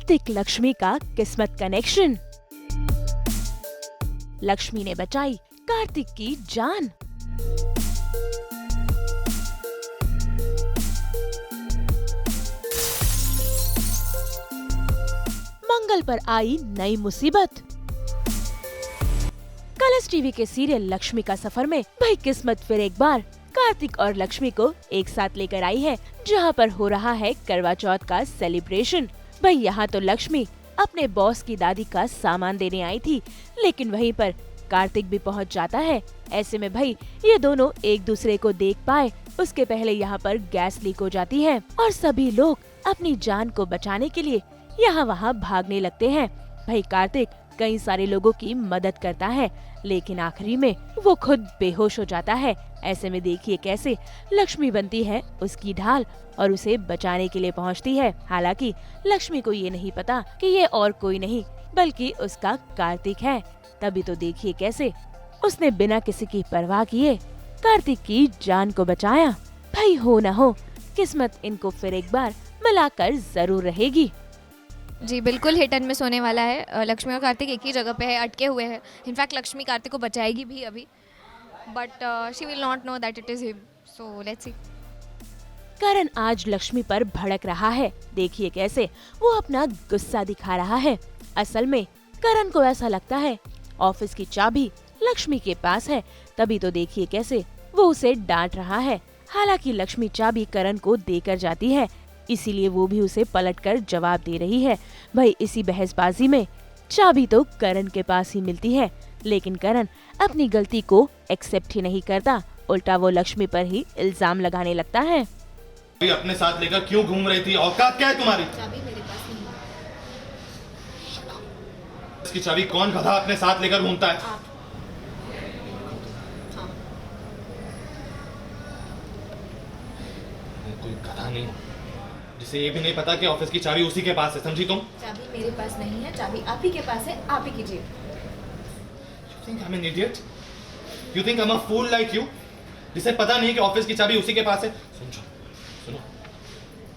कार्तिक लक्ष्मी का किस्मत कनेक्शन। लक्ष्मी ने बचाई कार्तिक की जान। मंगल पर आई नई मुसीबत। कलर्स टीवी के सीरियल लक्ष्मी का सफर में भाई किस्मत फिर एक बार कार्तिक और लक्ष्मी को एक साथ लेकर आई है, जहां पर हो रहा है करवा चौथ का सेलिब्रेशन। भाई यहाँ तो लक्ष्मी अपने बॉस की दादी का सामान देने आई थी, लेकिन वहीं पर कार्तिक भी पहुंच जाता है। ऐसे में भाई ये दोनों एक दूसरे को देख पाए उसके पहले यहाँ पर गैस लीक हो जाती है और सभी लोग अपनी जान को बचाने के लिए यहाँ वहाँ भागने लगते हैं। भाई कार्तिक कई सारे लोगों की मदद करता है, लेकिन आखिरी में वो खुद बेहोश हो जाता है। ऐसे में देखिए कैसे लक्ष्मी बनती है उसकी ढाल और उसे बचाने के लिए पहुंचती है। हालांकि लक्ष्मी को ये नहीं पता कि ये और कोई नहीं बल्कि उसका कार्तिक है। तभी तो देखिए कैसे उसने बिना किसी की परवाह किए कार्तिक की जान को बचाया। भाई हो न हो किस्मत इनको फिर एक बार मिलाकर जरूर रहेगी। जी बिल्कुल हिट एंड मिस होने वाला है। लक्ष्मी और कार्तिक एक ही जगह पे है, अटके हुए हैं। इनफैक्ट लक्ष्मी कार्तिक को बचाएगी भी अभी, but she will not know that it is him, so let's see. Karan आज लक्ष्मी पर भड़क रहा है। देखिए कैसे वो अपना गुस्सा दिखा रहा है। असल में करण को ऐसा लगता है ऑफिस की चाबी लक्ष्मी के पास है, तभी तो देखिए कैसे वो उसे डांट रहा है। हालांकि लक्ष्मी चाबी करण को देकर जाती है, इसीलिए वो भी उसे पलटकर जवाब दे रही है। भाई इसी बहसबाजी में चाबी तो करण के पास ही मिलती है, लेकिन करण अपनी गलती को एक्सेप्ट ही नहीं करता, उल्टा वो लक्ष्मी पर ही इल्जाम लगाने लगता है। अपने साथ लेकर क्यों घूम रही थी? औकात क्या है तुम्हारी? चाबी मेरे पास नहीं है। इसकी चाबी कौन गधा अपने साथ लेकर घूमता है? आप। हाँ। मैं कोई गधा नहीं हूँ जिसे ये भी नहीं पता कि ऑफिस की चाबी उसी के पास है, समझी तुम? चाबी मेरे पास नहीं है, चाबी आप ही के पास है, आप ही कीजिए। You think I'm an idiot? You think I'm a fool like you? जिसे पता नहीं है कि ऑफिस की चाबी उसी के पास है। सुनो,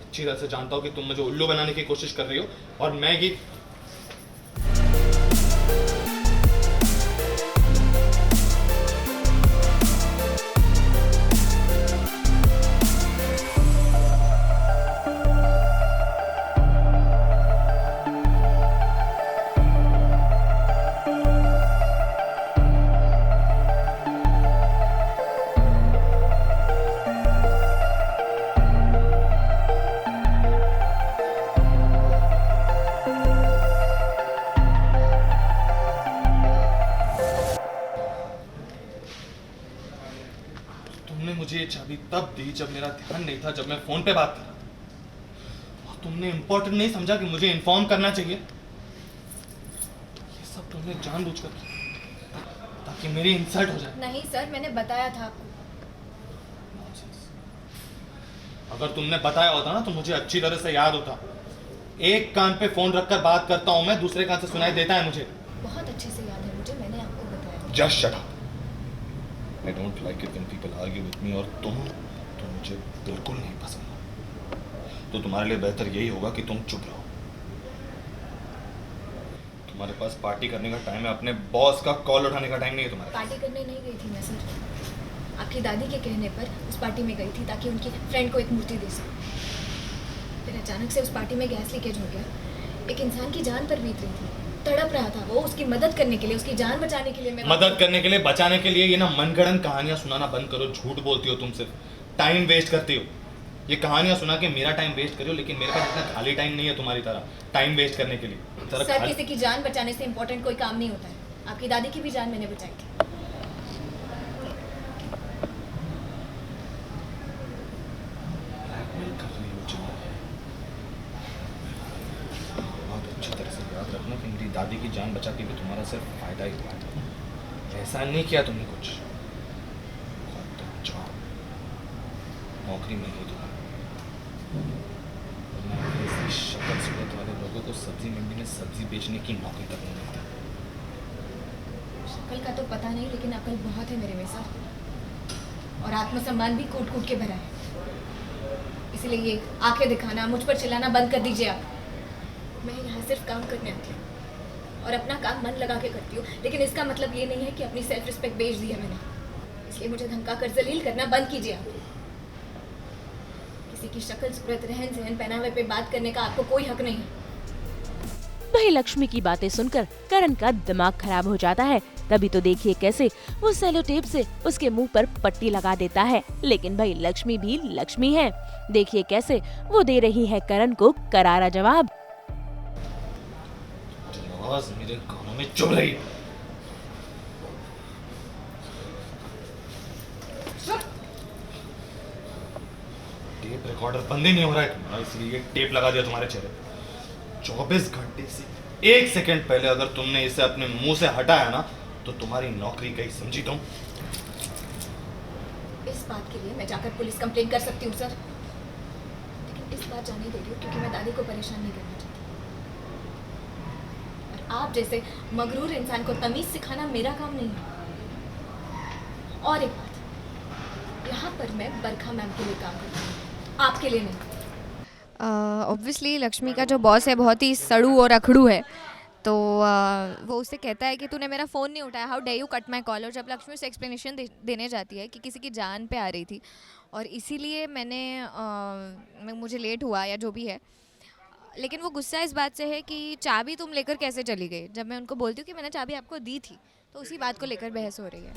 अच्छी तरह से जानता हूँ कि तुम मुझे उल्लू बनाने की कोशिश कर रही हो और मैं ये मुझे ये चाबी तब दी जब मेरा ध्यान नहीं था, जब मैं फोन पे बात कर रहा था, और तुमने इम्पोर्टेंट नहीं समझा कि मुझे इन्फॉर्म करना चाहिए। ये सब तुमने जानबूझकर किया ताकि मेरी इंसल्ट हो जाए। नहीं सर, मैंने बताया था आपको। अगर तुमने बताया होता ना तो मुझे अच्छी तरह से याद होता। एक कान पे फोन रखकर बात करता हूँ मैं, दूसरे कान से सुनाई देता है मुझे। बहुत अच्छे से याद है मुझे, मैंने आपको बताया। Just shut up. I don't like it when people argue with me, और तुम तो मुझे बिल्कुल नहीं पसंद। तो तुम्हारे लिए बेहतर यही होगा कि तुम चुप रहो। तुम्हारे पास पार्टी करने का टाइम है, अपने बॉस का कॉल उठाने का टाइम नहीं है तुम्हारे पास। पार्टी करने नहीं गई थी मैं सर, आपकी दादी के कहने पर उस पार्टी में गई थी ताकि उनकी फ्रेंड को एक मूर्ति दे सकूं। फिर अचानक से उस पार्टी में गैस लीकेज हो गया। एक इंसान की जान पर बीत रही थी, तड़प रहा था वो, उसकी मदद करने के लिए, उसकी जान बचाने के लिए। मैं मदद करने के लिए, बचाने के लिए ये ना मनगढ़ंत कहानियां सुनाना बंद करो। झूठ बोलती हो तुम, सिर्फ टाइम वेस्ट करती हो। ये कहानियां सुना के मेरा टाइम वेस्ट करो, लेकिन मेरे पास इतना खाली टाइम नहीं है तुम्हारी तरह टाइम वेस्ट करने के लिए। सर किसी की जान बचाने से इम्पोर्टेंट कोई काम नहीं होता है। आपकी दादी की भी जान मैंने बचाई थी। बहुत अच्छी तरह से याद रखना कि मेरी दादी की जान बचा के भी तुम्हारा सिर्फ फायदा ही हुआ था। ऐसा नहीं किया तुमने कुछ। नौकरी मिल गई तुम्हें। शक्ल सूरत वाले लोगों को सब्जी मंडी में सब्जी बेचने की नौकरी तक नहीं मिलती। शक्ल का तो पता नहीं, लेकिन अकल बहुत है मेरे में सर, और आत्मसम्मान भी कूट कूट के भरा है। इसलिए ये आंखें दिखाना, मुझ पर चिल्लाना बंद कर दीजिए आप। मैं यहाँ सिर्फ काम करने आती हूँ और अपना काम मन लगा के करती हूँ, लेकिन इसका मतलब ये नहीं है कि अपनी सेल्फ रिस्पेक्ट बेच दी है मैंने। इसलिए मुझे धमका कर जलील करना बंद कीजिए आप। किसी की शक्ल सूरत, रहन सहन, पहनावे पे बात करने का आपको कोई हक नहीं है। भाई लक्ष्मी की बातें सुनकर करण का दिमाग खराब हो जाता है। तभी तो देखिए कैसे वो सेलो टेप से उसके मुंह पर पट्टी लगा देता है। लेकिन भाई लक्ष्मी भी लक्ष्मी है। देखिए कैसे वो दे रही है करण को करारा जवाब। आवाज मेरे कानों में चुभ रही है। टेप रिकॉर्डर बंद ही नहीं हो रहा है तुम्हारा, इसलिए ये टेप लगा दिया तुम्हारे चेहरे पे। 24 घंटे से 1 सेकंड पहले अगर तुमने इसे अपने मुंह से हटाया ना तो तुम्हारी नौकरी गई, समझी तुम? इस बात के लिए मैं जाकर पुलिस कंप्लेंट कर सकती हूँ सर, लेकिन इस बात जाने दे रही हूँ क्योंकि मैं दादी को परेशान नहीं करना चाहती। और आप जैसे मगरूर इंसान को तमीज सिखाना मेरा काम नहीं है। और एक बात, यहाँ पर मैं बरखा मैम के लिए काम करती हूँ, आपके लिए नहीं। ऑब्वियसली लक्ष्मी का जो बॉस है बहुत ही सड़ू और अखड़ू है, तो वो उससे कहता है कि तूने मेरा फ़ोन नहीं उठाया, how day you cut my call. और जब लक्ष्मी उसे एक्सप्लेनेशन देने जाती है कि किसी की जान पे आ रही थी और इसीलिए मुझे लेट हुआ या जो भी है, लेकिन वो गुस्सा इस बात से है कि चाबी तुम लेकर कैसे चली गई। जब मैं उनको बोलती हूँ कि मैंने चाबी आपको दी थी, तो उसी बात को लेकर बहस हो रही है।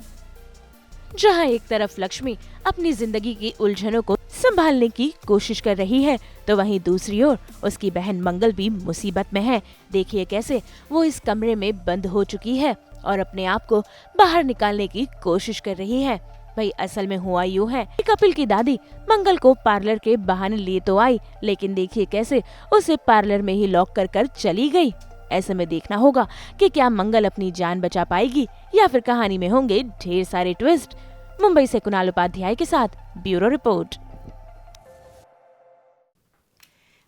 जहाँ एक तरफ लक्ष्मी अपनी जिंदगी की उलझनों को संभालने की कोशिश कर रही है, तो वहीं दूसरी ओर उसकी बहन मंगल भी मुसीबत में है। देखिए कैसे वो इस कमरे में बंद हो चुकी है और अपने आप को बाहर निकालने की कोशिश कर रही है। भाई असल में हुआ यूँ है कि कपिल की दादी मंगल को पार्लर के बहाने लिए तो आई, लेकिन देखिए कैसे उसे पार्लर में ही लॉक कर चली गई। ऐसे में देखना होगा कि क्या मंगल अपनी जान बचा पाएगी या फिर कहानी में होंगे ढेर सारे ट्विस्ट। मुंबई से कुणाल उपाध्याय के साथ ब्यूरो रिपोर्ट।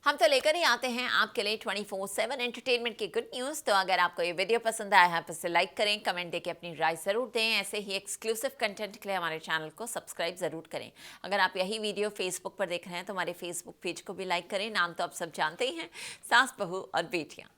हम तो लेकर ही आते हैं आपके लिए 24/7 एंटरटेनमेंट की गुड न्यूज़। तो अगर आपको ये वीडियो पसंद आया है तो इसे लाइक करें, कमेंट देके अपनी राय ज़रूर दें। ऐसे ही एक्सक्लूसिव कंटेंट के लिए हमारे चैनल को सब्सक्राइब ज़रूर करें। अगर आप यही वीडियो फेसबुक पर देख रहे हैं तो हमारे फेसबुक पेज को भी लाइक करें। नाम तो आप सब जानते ही हैं, सास बहू और बेटियाँ।